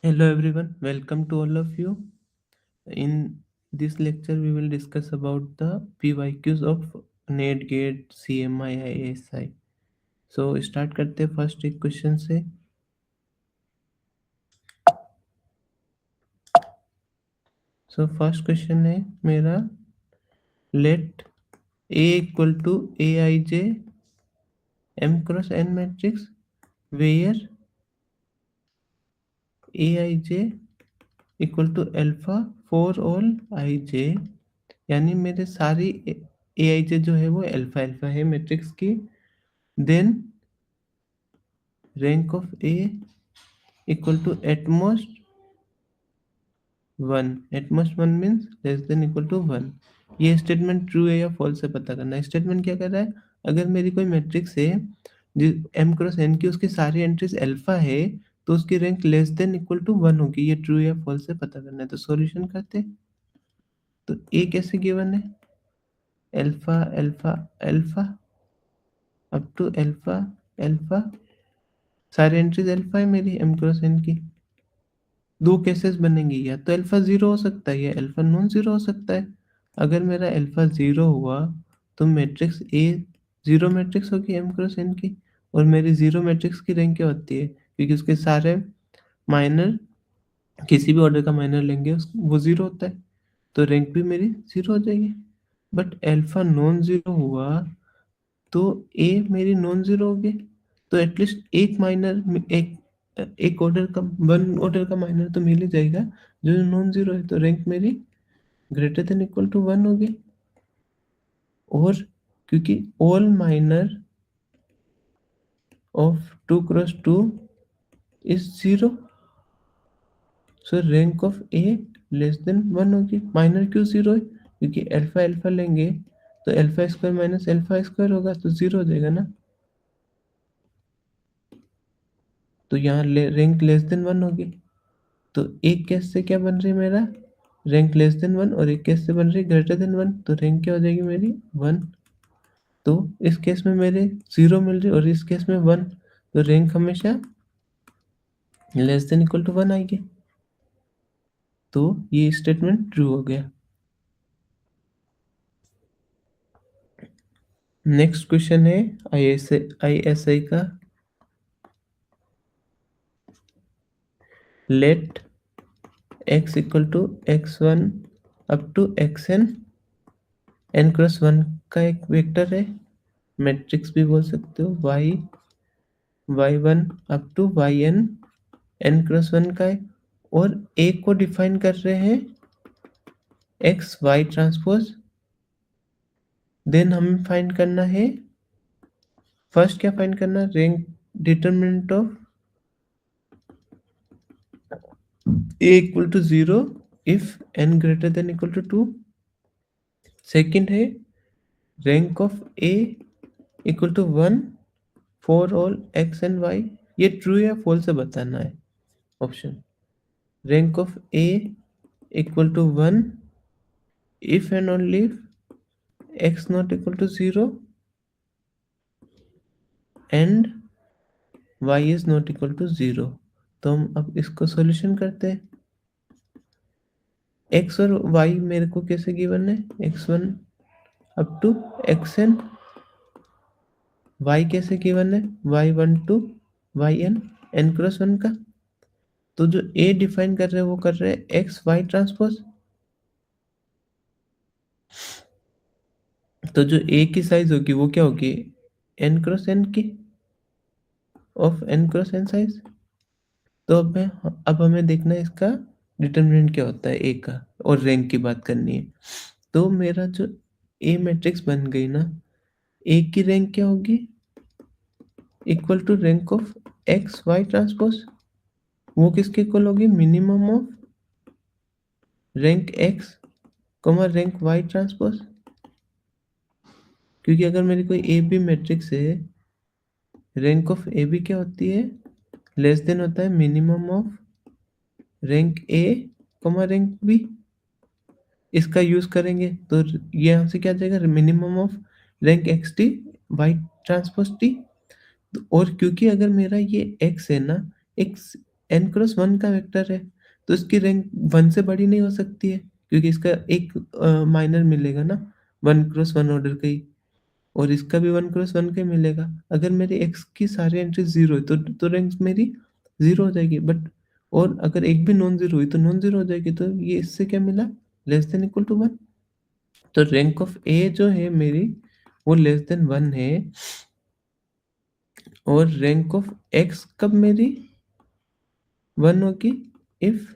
Hello everyone, welcome to all of you. In this lecture, we will discuss about the PYQs of NET GATE CMI ISI. So start करते हैं first एक question से. So first question है मेरा, let A equal to Aij M cross N matrix where Aij equal to alpha for all ij, यानी मेरे सारी Aij जो है वो अल्फा अल्फा है मैट्रिक्स की. Then rank of A equal to at most 1. At most 1 means less than equal to 1. ये statement true है या फॉल्स है पता करना है. स्टेटमेंट क्या कर रहा है, अगर मेरी कोई मैट्रिक्स है एम क्रॉस एन की, उसकी सारी एंट्रीज अल्फा है, तो उसकी rank less than equal to 1 होगी. ये ट्रू या फॉल्स है पता करना है. तो सॉल्यूशन करते हैं. तो ए कैसे गिवन है, alpha alpha alpha up to alpha alpha, सारी एंट्रीज अल्फा है मेरी एम क्रॉस एन की. दो केसेस बनेंगे, या तो अल्फा जीरो हो सकता है या अल्फा नॉन जीरो हो सकता है. अगर मेरा अल्फा जीरो हुआ तो मैट्रिक्स ए जीरो मैट्रिक्स होगी एम क्रॉस एन की. और मेरी जीरो मैट्रिक्स की रैंक क्या होती है, क्योंकि उसके सारे माइनर, किसी भी ऑर्डर का माइनर लेंगे वो जीरो होता है, तो रैंक भी मेरी जीरो हो जाएगी. बट अल्फा नॉन जीरो हुआ तो ए मेरी नॉन जीरो होगी. तो एटलीस्ट एक माइनर, एक ऑर्डर का, वन ऑर्डर का माइनर तो मिल ही जाएगा जो नॉन जीरो है. तो रैंक मेरी ग्रेटर देन इक्वल टू 1 होगी. और क्योंकि all minor of 2 cross 2 is zero, so rank of A less then 1 होगी. माइनर क्यों जीरो है, क्योंकि अल्फा अल्फा लेंगे तो alpha square minus alpha square होगा, तो जीरो हो जाएगा ना. तो यहाँ रैंक लेस देन 1 होगी. तो एक केस से क्या बन रही है मेरा, रैंक लेस देन 1, और एक केस से बन रही है ग्रेटर देन 1. तो रैंक क्या हो जाएगी मेरी 1. तो इस केस में मेरे 0 मिल रही और इस केस में 1, तो रैंक हमेशा लेस देन इक्वल टू 1 आएगी. तो ये स्टेटमेंट ट्रू हो गया. नेक्स्ट क्वेश्चन है ISI का. Let x equal to x1 up to xn n cross 1 का एक वेक्टर है, मैट्रिक्स भी बोल सकते हो. y1 up to yn n cross 1 का है, और a को डिफाइन कर रहे हैं x y ट्रांसपोज. देन हमें फाइंड करना है, फर्स्ट क्या फाइंड करना है, rank determinant of a equal to 0 if n greater than equal to 2. Second है rank of a equal to 1 for all x and y. ये ट्रू या false है बताना है. Option, rank of a equal to 1 if and only if x not equal to 0 and y is not equal to 0. तो हम अब इसको solution करते हैं. x और y मेरे को कैसे गिवन है, x1 up to xn. y कैसे गिवन है, y1 to yn n cross 1 का. तो जो a डिफाइन कर रहे हैं वो कर रहे हैं एक्स वाई ट्रांसपोज. तो जो a की साइज होगी वो क्या होगी, n क्रॉस n की, of n cross n size. तो अब हमें देखना है इसका डिटरमिनेंट क्या होता है a का, और रैंक की बात करनी है. तो मेरा जो a मैट्रिक्स बन गई ना, a की रैंक क्या होगी, equal to rank of X Y transpose. वो किसके इक्वल होगी, minimum of rank X comma rank Y transpose. क्योंकि अगर मेरी कोई ए बी मैट्रिक्स है, रैंक ऑफ ए बी क्या होती है, लेस देन होता है minimum of rank A comma rank B. इसका यूज करेंगे तो ये यहाँ से क्या आ जाएगा, minimum of rank X T Y transpose T. और क्योंकि अगर मेरा ये एक्स है ना, एक्स n क्रॉस 1 का वेक्टर है, तो इसकी रैंक 1 से बड़ी नहीं हो सकती है, क्योंकि इसका एक माइनर मिलेगा ना 1 क्रॉस 1 ऑर्डर का ही, और इसका भी 1 क्रॉस 1 का ही मिलेगा। अगर मेरी x की सारी एंट्री 0 है तो रैंक मेरी 0 हो जाएगी, बट और अगर एक भी नॉन ज़ीरो हुई तो नॉन ज़ीरो हो जाएगी, तो ये इससे क्या मिला? Less than equal to 1। तो रैंक ऑफ ए जो है मेरी वो लेस देन 1 है, और रैंक ऑफ x कब मेरी 1 होगी? If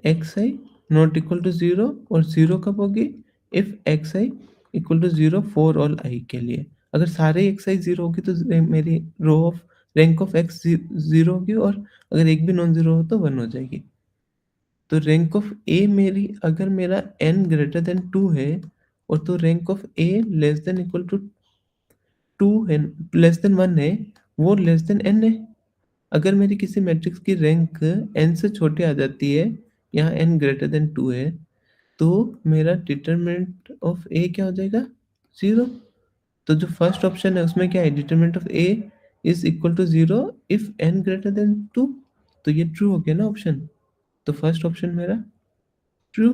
xi not equal to 0, और 0 कब होगी? If xi equal to 0 for all i के लिए। अगर सारे xi 0 होगी तो मेरी row of rank of x 0 होगी, और अगर एक भी नॉन ज़ीरो हो तो 1 हो जाएगी। तो रैंक ऑफ ए मेरी, अगर मेरा n ग्रेटर देन 2 है, और तो rank of A less than equal to 2 है, लेस देन 1 है, वो लेस देन n है। अगर मेरी किसी मैट्रिक्स की रैंक n से छोटी आ जाती है, यहाँ n ग्रेटर देन 2 है, तो मेरा डिटरमिनेंट ऑफ ए क्या हो जाएगा? 0। तो जो फर्स्ट ऑप्शन है उसमें क्या है? Determinant of A is equal to 0 if n greater than 2। तो ये ट्रू हो गया ना ऑप्शन, तो फर्स्ट ऑप्शन मेरा ट्रू।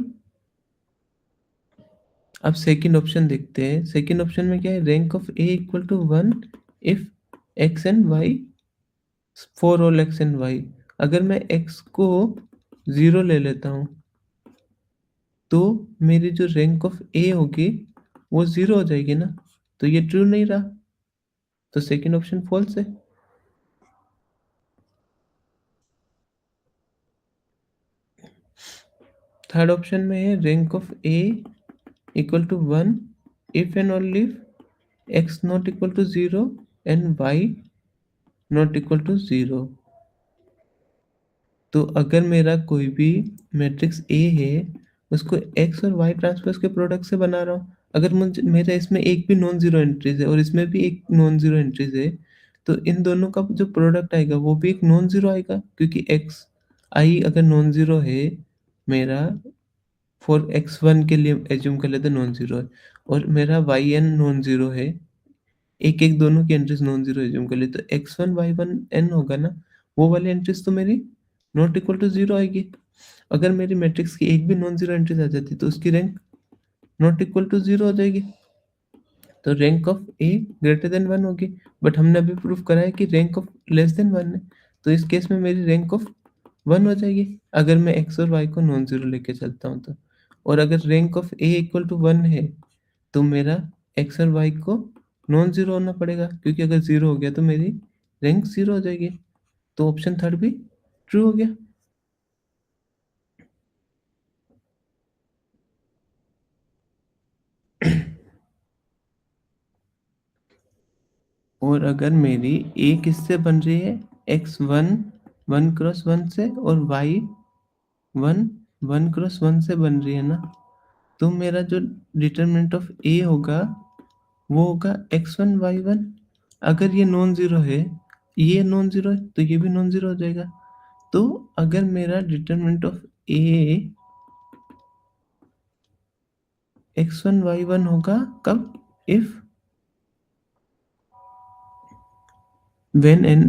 अब सेकंड ऑप्शन देखते हैं। सेकंड ऑप्शन में क्या है? Rank of A equal to 1 if X and Y for all X and Y. अगर मैं एक्स को 0 ले लेता हूँ, तो मेरी जो रैंक ऑफ ए होगी वो 0 हो जाएगी ना, तो ये ट्रू नहीं रहा, तो सेकंड ऑप्शन फॉल्स है। थर्ड ऑप्शन में है rank of A equal to 1 if and only if X not equal to 0 and Y not equal to 0। तो अगर मेरा कोई भी मैट्रिक्स ए है, उसको एक्स और वाई ट्रांसपोज के प्रोडक्ट से बना रहा हूँ, अगर मुझे मेरा इसमें एक भी नॉन जीरो एंट्रीज है और इसमें भी एक नॉन जीरो एंट्रीज है, तो इन दोनों का जो प्रोडक्ट आएगा वो भी एक नॉन जीरो आएगा, क्योंकि एक्स आई अगर नॉन जीरो है मेरा, फॉर एक्स वन के लिए एज्यूम कर लेते नॉन जीरो है, और मेरा वाई एन नॉन जीरो है, एक एक दोनों की एंट्रीज नॉन जीरो एज्यूम कर ले, तो X one Y one N होगा ना, वो वाली एंट्रीज तो मेरी नॉट इक्वल टू जीरो आएगी। अगर मेरी मैट्रिक्स की एक भी नॉन जीरो एंट्रीज आ जाती तो उसकी rank not equal to zero हो जाएगी, तो rank of A greater than 1 होगी। बट हमने अभी प्रूफ करा है कि रैंक ऑफ लेस देन 1 है, तो इस केस में मेरी रैंक ऑफ 1 हो जाएगी, अगर मैं एक्स और वाई को नॉन जीरो लेके चलता हूँ तो। और अगर rank of A equal to 1 है, तो मेरा एक्स और वाई को नॉन जीरो होना पड़ेगा, क्योंकि अगर जीरो हो गया तो मेरी रैंक जीरो हो जाएगी, तो ऑप्शन थर्ड भी ट्रू हो गया। और अगर मेरी ए किससे बन रही है? एक्स वन 1 क्रॉस 1 से, और वाई वन 1 क्रॉस 1 से बन रही है ना, तो मेरा जो डिटरमिनेंट ऑफ ए होगा वो होगा x1 y1। अगर ये नॉन जीरो है, ये नॉन जीरो है, तो ये भी नॉन जीरो हो जाएगा। तो अगर मेरा determinant of A x1 y1 होगा कब? If when n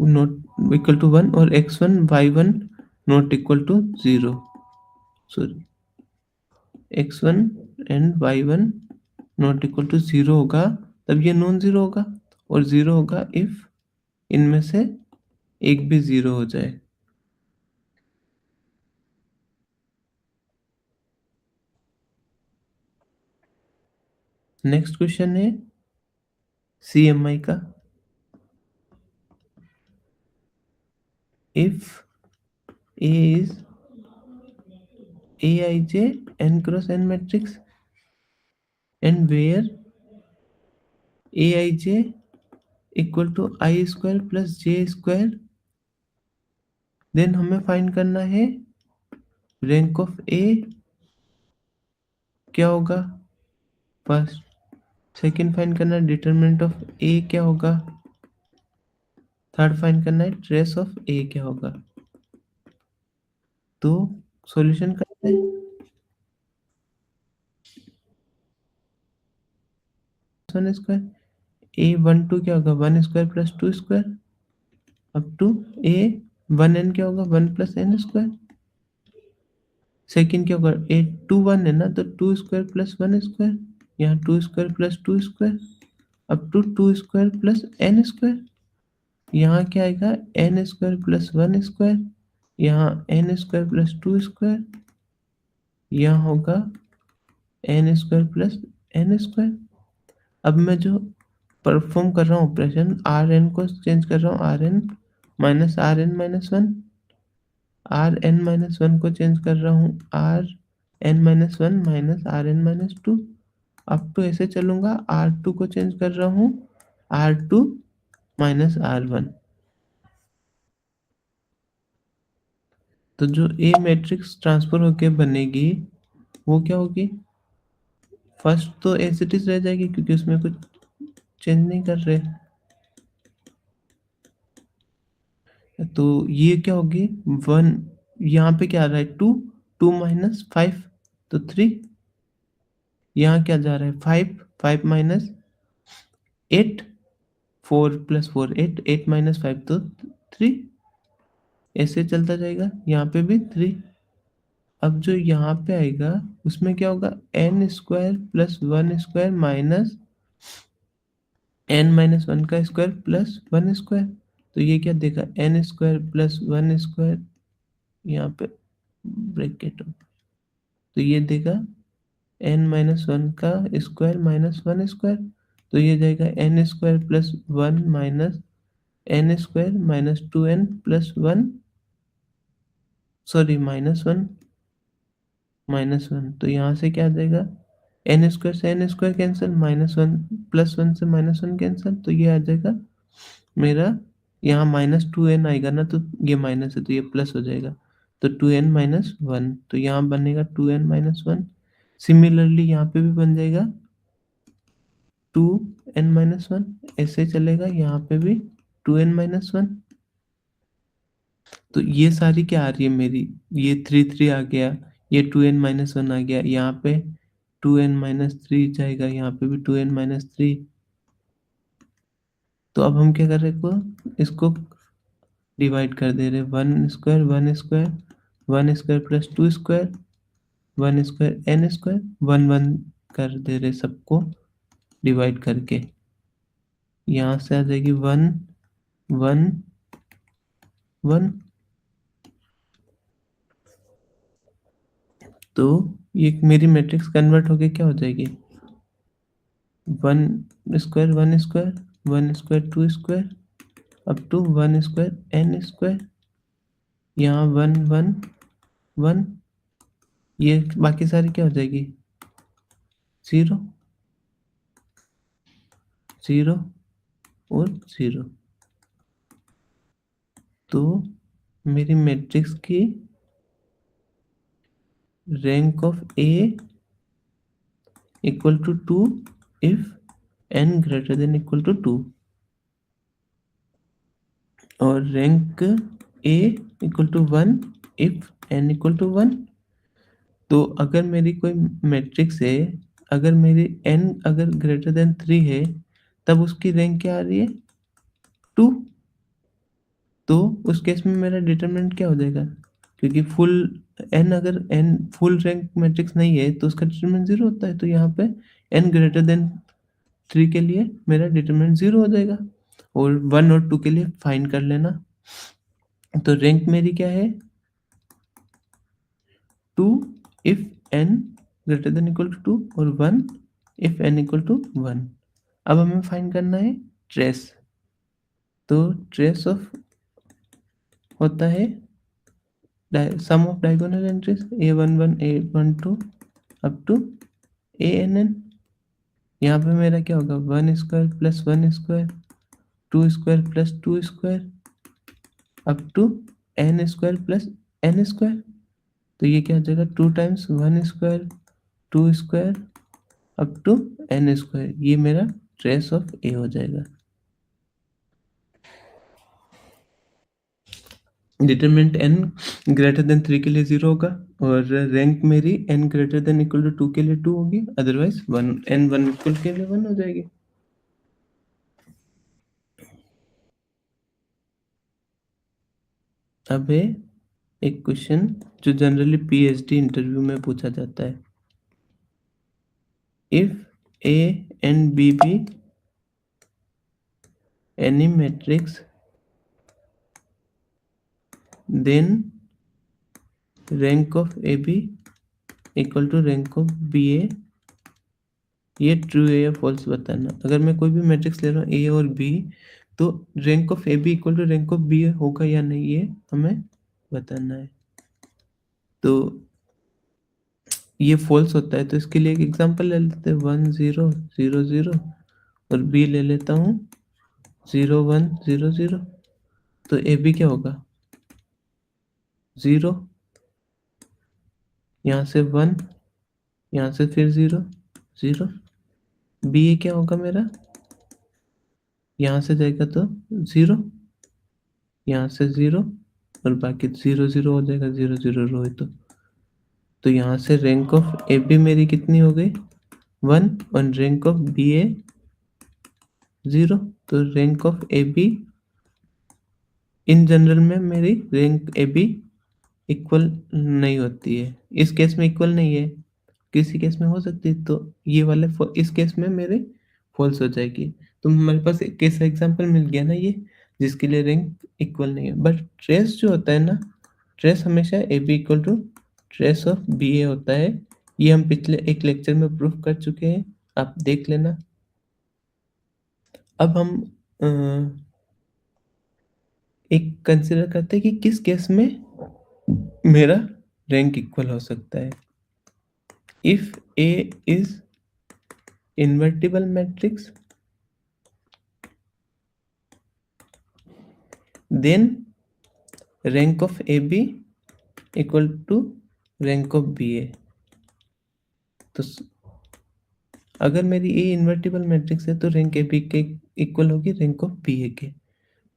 not equal to 1 और x1 y1 not equal to 0, sorry x1 and y1 not equal to 0 होगा, तब ये नॉन जीरो होगा, और 0 होगा इफ इनमें से एक भी 0 हो जाए। नेक्स्ट क्वेश्चन है CMI का। if A is aij n cross n matrix and where aij equal to I square plus j square, then हमें फाइंड करना है रैंक ऑफ ए क्या होगा फर्स्ट, सेकंड फाइंड करना है डिटरमिनेंट ऑफ ए क्या होगा, थर्ड फाइंड करना है ट्रेस ऑफ ए क्या होगा। तो सॉल्यूशन करते हैं। 1 स्क्वायर ए 1 2 क्या होगा? 1 square plus 2 square up to A 1n क्या होगा 1 प्लस एन स्क्वायर। सेकंड क्या होगा 8 2 1 है ना, तो 2 स्क्वायर प्लस 1 स्क्वायर, यहाँ 2 square plus 2 square up to 2 square plus N square. यहाँ क्या आएगा एन स्क्वायर प्लस 1 स्क्वायर, यहाँ एन स्क्वायर प्लस 2 स्क्वायर, यहाँ होगा n square plus N square. अब मैं जो परफॉर्म कर रहा हूँ ऑपरेशन, आर एन को चेंज कर रहा हूँ R n minus R n minus one, R n minus one को चेंज कर रहा हूँ R n minus one minus R n minus two. अब तो ऐसे चलूंगा, आर टू को चेंज कर रहा हूँ R two minus R one. तो जो ए मैट्रिक्स ट्रांसफर होके बनेगी वो क्या होगी, फर्स्ट तो एज इट इज रह जाएगी क्योंकि उसमें कुछ चेंज नहीं कर रहे। तो ये क्या होगी वन, यहाँ पे क्या आ रहा है टू, टू माइनस फाइव तो थ्री, यहाँ क्या जा रहा है five, five minus eight, four plus four eight, eight minus five तो थ्री, ऐसे चलता जाएगा यहाँ पे भी थ्री। अब जो यहाँ पे आएगा उसमें क्या होगा n square plus one square minus n minus one का स्क्वायर प्लस वन स्क्वायर। तो ये क्या देगा n square plus one square, यहाँ पे ब्रैकेट हो, तो ये देगा एन माइनस वन का स्क्वायर माइनस वन स्क्वायर। तो ये जाएगा n square plus one minus n square minus two n plus one, sorry minus one minus one. तो यहाँ से क्या आ जाएगा एन स्क्वायर से n square cancel, minus one plus one से माइनस वन कैंसिल, तो ये आ जाएगा मेरा, यहाँ माइनस टू एन आएगा ना, तो ये माइनस है तो ये प्लस हो जाएगा, तो टू एन माइनस वन, तो यहाँ बनेगा two n minus one. Similarly यहाँ पे भी बन जाएगा टू एन माइनस वन, ऐसे चलेगा यहाँ पे भी टू एन माइनस वन। तो ये सारी क्या आ रही है मेरी, ये थ्री थ्री आ गया, ये टू एन माइनस वन आ गया, यहाँ पे टू एन माइनस थ्री जाएगा, यहाँ पे भी टू एन माइनस थ्री। तो अब हम क्या कर रहे हैं, इसको डिवाइड कर दे रहे, one square one square, one square plus two square, one square n square, one one कर दे रहे सबको डिवाइड करके, यहाँ से आ जाएगी वन वन वन। तो ये मेरी मैट्रिक्स कन्वर्ट होके क्या हो जाएगी one square one square, one square two square up to one square n square, यहाँ वन वन वन, ये बाकी सारी क्या हो जाएगी जीरो जीरो और जीरो। तो मेरी मैट्रिक्स की rank of A equal to two if N greater than equal to two, और rank A equal to one if N equal to one. तो अगर मेरी कोई मैट्रिक्स है, अगर मेरी एन अगर ग्रेटर देन थ्री है, तब उसकी रैंक क्या आ रही है टू। तो उस केस में मेरा डिटरमिनेंट क्या हो जाएगा, क्योंकि फुल एन, अगर एन फुल रैंक मैट्रिक्स नहीं है तो उसका डिटरमिनेंट जीरो होता है, तो यहाँ पे एन ग्रेटर देन थ्री के लिए मेरा डिटरमिनेंट जीरो हो जाएगा, और वन और टू के लिए फाइंड कर लेना। तो रैंक मेरी क्या है two if N greater than equal to two, और one if N equal to one. अब हमें फाइंड करना है ट्रेस। तो ट्रेस ऑफ होता है sum of diagonal entries A one one A one two up to A N N. यहाँ पे मेरा क्या होगा one square plus one square, two square plus two square up to N square plus N square. तो ये क्या हो जाएगा two times one square two square up to N square, ये मेरा ट्रेस ऑफ ए हो जाएगा। Determinant N greater than three के लिए जीरो होगा, और रैंक मेरी n greater than equal to two के लिए टू होगी, otherwise one n one equal के लिए वन हो जाएगी। अब है एक क्वेश्चन जो जनरली पीएचडी इंटरव्यू में पूछा जाता है। If A and B B any matrix then rank of A B equal to rank of B A, ये ट्रू है या फॉल्स बताना। अगर मैं कोई भी मैट्रिक्स ले रहा हूँ ए और बी, तो rank of A B equal to rank of B होगा या नहीं, ये हमें बताना है। तो ये फॉल्स होता है, तो इसके लिए एक एग्जांपल ले लेते हैं, 1 0 0 0 और बी ले लेता हूँ 0 1 0 0। तो ए बी क्या होगा, 0, यहाँ से 1, यहाँ से फिर 0 0। बी ए क्या होगा मेरा, यहाँ से जाएगा तो 0, यहाँ से 0 और बाकी 0 0 हो जाएगा, 0 0 रो है तो यहाँ से रैंक ऑफ ए बी मेरी कितनी हो गई, 1, और रैंक ऑफ बी ए 0। तो rank of A be in general में मेरी रैंक ए बी इक्वल नहीं होती है। इस केस में इक्वल नहीं है, किसी केस में हो सकती है, तो ये वाले इस केस में मेरे फॉल्स हो जाएगी। तो हमारे पास एक केस एग्जांपल मिल गया ना ये, जिसके लिए रैंक इक्वल नहीं है। बट ट्रेस जो होता है ना, ट्रेस हमेशा A B equal to trace of B A होता है। ये हम पिछले एक लेक्चर में प्रूफ कर चुके हैं, आप देख लेना। अब हम एक कंसिडर करते हैं कि किस केस में मेरा रैंक इक्वल हो सकता है। If A is invertible matrix, then rank of AB equal to rank of BA। तो अगर मेरी ए इन्वर्टिबल मैट्रिक्स है तो रैंक ए बी के इक्वल होगी रैंक ऑफ बी ए के।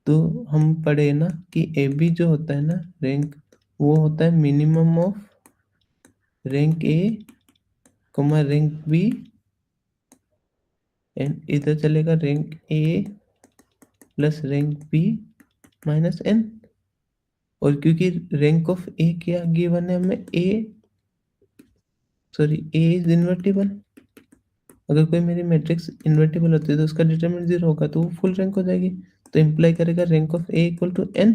तो हम पढ़े ना कि ए बी जो होता है ना रैंक, वो होता है minimum of rank A comma rank B, and इधर चलेगा rank A plus rank B minus n. और क्योंकि रैंक ऑफ ए क्या गिवन है हमें, ए इज इन्वर्टिबल। अगर कोई मेरी मैट्रिक्स इन्वर्टिबल होती है तो उसका डिटरमिनेंट 0 होगा, तो वो फुल रैंक हो जाएगी। तो इम्प्लाई करेगा rank of A equal to n.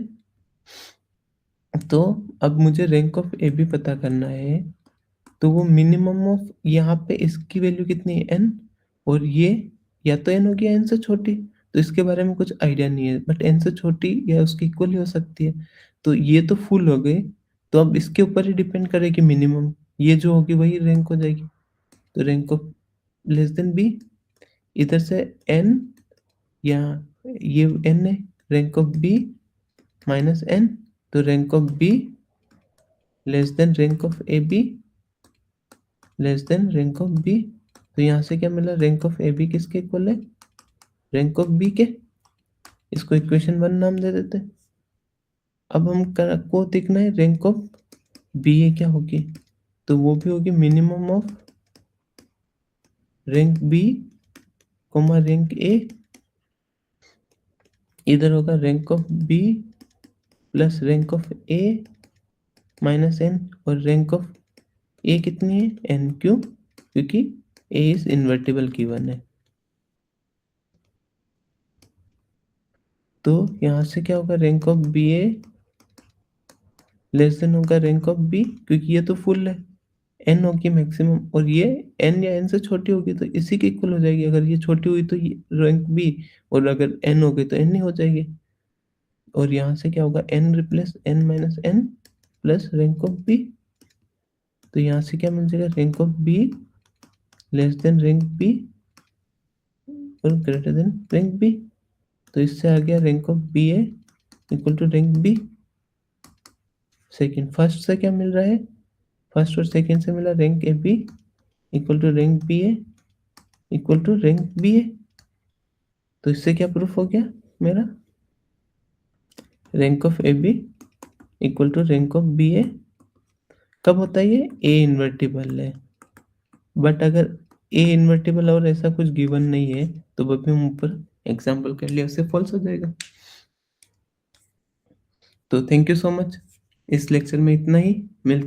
तो अब मुझे रैंक ऑफ ए भी पता करना है, तो वो मिनिमम ऑफ, यहाँ पे इसकी वैल्यू कितनी है, एन, और ये या तो एन होगी या एन से छोटी। तो इसके बारे में कुछ आइडिया नहीं है, बट एन से छोटी या उसकी इक्वल ही हो सकती है। तो ये तो फुल हो गई, तो अब इसके ऊपर ही डिपेंड करेगी मिनिमम, ये जो होगी वही रैंक हो जाएगी। तो rank of less than B, इधर से एन, या ये एन है, rank of B minus N, तो rank of B less than rank of A B less than rank of B. तो यहाँ से क्या मिला, रैंक ऑफ ए बी किसके इक्वल है, रैंक ऑफ बी के। इसको इक्वेशन 1 नाम दे देते। अब हम को देखना है रैंक ऑफ बी ए क्या होगी, तो वो भी होगी minimum of rank B comma rank A, इधर होगा rank of B plus rank of A minus n, और रैंक ऑफ ए कितनी है, एन, क्यों, क्योंकि ए इज इन्वर्टिबल गिवन है। तो यहाँ से क्या होगा, rank of B A less than होगा रैंक ऑफ बी, क्योंकि ये तो फुल है, एन होगी मैक्सिमम, और ये एन या एन से छोटी होगी तो इसी के इक्वल हो जाएगी। अगर ये छोटी हुई तो ये रैंक बी, और अगर एन हो गई तो एन ही हो जाएगी। और यहाँ से क्या होगा, n replace n minus n plus rank of B. तो यहाँ से क्या मिल जाएगा, rank of B less than rank B और ग्रेटर देन रैंक बी। तो इससे आ गया rank of B A equal to rank B. Second, first से क्या मिल रहा है, फर्स्ट और सेकेंड से मिला rank A B equal to rank B A equal to rank B A. तो इससे क्या प्रूफ हो गया मेरा, rank of A B equal to rank of B A. कब होता है ये, ए इन्वर्टिबल है। बट अगर ए इन्वर्टिबल और ऐसा कुछ गिवन नहीं है तो वो भी हम ऊपर एग्जाम्पल कर लिया, उससे फॉल्स हो जाएगा। तो थैंक यू सो मच। इस लेक्चर में इतना ही। मिल